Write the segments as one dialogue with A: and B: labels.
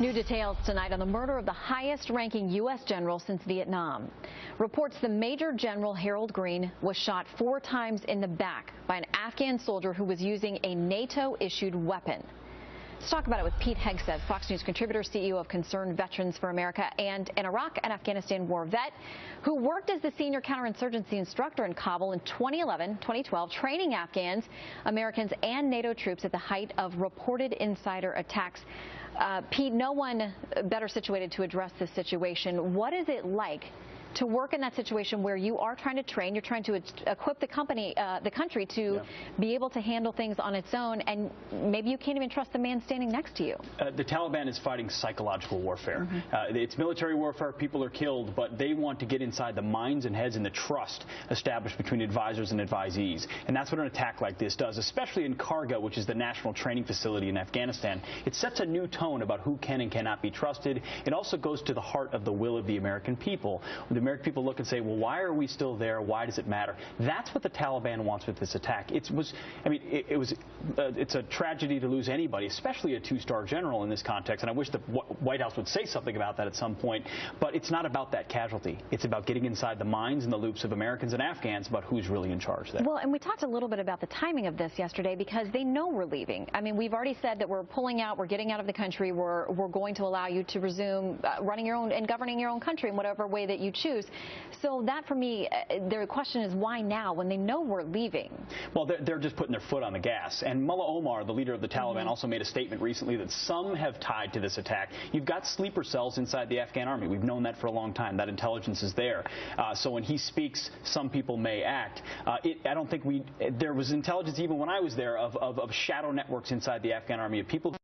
A: New details tonight on the murder of the highest-ranking U.S. general since Vietnam. Reports the Major General Harold Greene was shot 4 times in the back by an Afghan soldier who was using a NATO-issued weapon. Let's talk about it with Pete Hegseth, Fox News contributor, CEO of Concerned Veterans for America, and an Iraq and Afghanistan war vet who worked as the senior counterinsurgency instructor in Kabul in 2011-2012, training Afghans, Americans, and NATO troops at the height of reported insider attacks. Pete, no one better situated to address this situation. What is it like to work in that situation where you are trying to train, you're trying to equip the country to be able to handle things on its own, and maybe you can't even trust the man standing next to you?
B: The Taliban is fighting psychological warfare. It's military warfare, people are killed, but they want to get inside the minds and heads and the trust established between advisors and advisees. And that's what an attack like this does, especially in Karga, which is the national training facility in Afghanistan. It sets a new tone about who can and cannot be trusted. It also goes to the heart of the will of the American people. The American people look and say, well, why are we still there? Why does it matter? That's what the Taliban wants with this attack. It's a tragedy to lose anybody, especially a 2-star general in this context. And I wish the White House would say something about that at some point. But it's not about that casualty. It's about getting inside the minds and the loops of Americans and Afghans about who's really in charge there.
A: Well, and we talked a little bit about the timing of this yesterday because they know we're leaving. I mean, we've already said that we're pulling out, we're getting out of the country, we're going to allow you to resume running your own and governing your own country in whatever way that you choose. So that, for me, the question is why now when they know we're leaving?
B: Well, they're just putting their foot on the gas. And Mullah Omar, the leader of the Taliban, also made a statement recently that some have tied to this attack. You've got sleeper cells inside the Afghan army. We've known that for a long time. That intelligence is there. So when he speaks, some people may act. I don't think there was intelligence even when I was there of shadow networks inside the Afghan army of people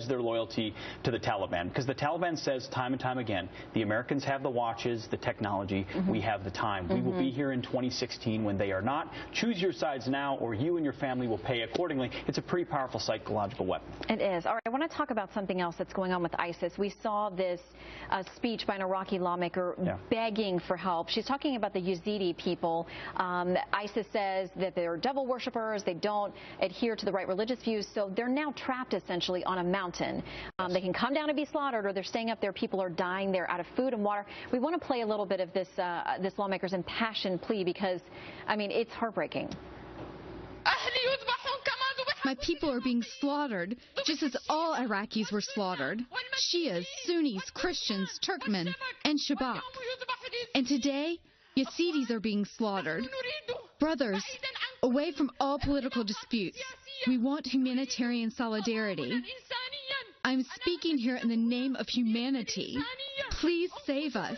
B: their loyalty to the Taliban, because the Taliban says time and time again, the Americans have the watches, the technology, we have the time. We will be here in 2016 when they are not. Choose your sides now or you and your family will pay accordingly. It's a pretty powerful psychological weapon.
A: It is. All right, I want to talk about something else that's going on with ISIS. We saw this speech by an Iraqi lawmaker begging for help. She's talking about the Yazidi people. ISIS says that they're devil worshippers, they don't adhere to the right religious views, so they're now trapped essentially on a mountain. They can come down and be slaughtered, or they're staying up there. People are dying there out of food and water. We want to play a little bit of this lawmaker's impassioned plea because, I mean, it's heartbreaking.
C: My people are being slaughtered, just as all Iraqis were slaughtered. Shias, Sunnis, Christians, Turkmen, and Shabak. And today, Yazidis are being slaughtered. Brothers, away from all political disputes, we want humanitarian solidarity. I'm speaking here in the name of humanity. Please save us.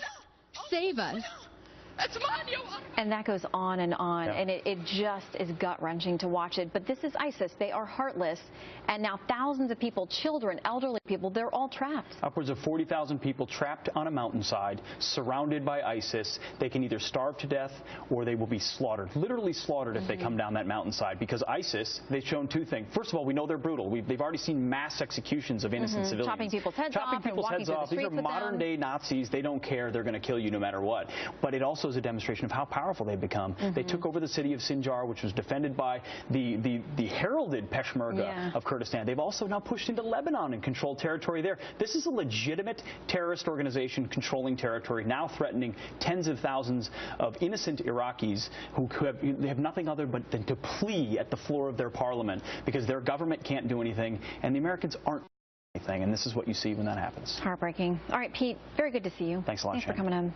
C: Save us.
A: And that goes on, and it just is gut-wrenching to watch it. But this is ISIS. They are heartless, and now thousands of people, children, elderly people, they're all trapped.
B: Upwards of 40,000 people trapped on a mountainside, surrounded by ISIS. They can either starve to death or they will be slaughtered, literally slaughtered if they come down that mountainside, because ISIS, they've shown 2 things. First of all, we know they're brutal. They've already seen mass executions of innocent civilians.
A: Chopping people's heads off.
B: These are modern-day Nazis. They don't care. They're going to kill you no matter what. But it also is a demonstration of how powerful they've become. They took over the city of Sinjar, which was defended by the heralded Peshmerga of Kurdistan. They've also now pushed into Lebanon and controlled territory there. This is a legitimate terrorist organization controlling territory, now threatening tens of thousands of innocent Iraqis who have nothing other than to plea at the floor of their parliament because their government can't do anything and the Americans aren't doing anything. And this is what you see when that happens.
A: Heartbreaking. All right, Pete, very good to see you.
B: Thanks a lot,
A: Thanks
B: Shannon.
A: for coming in.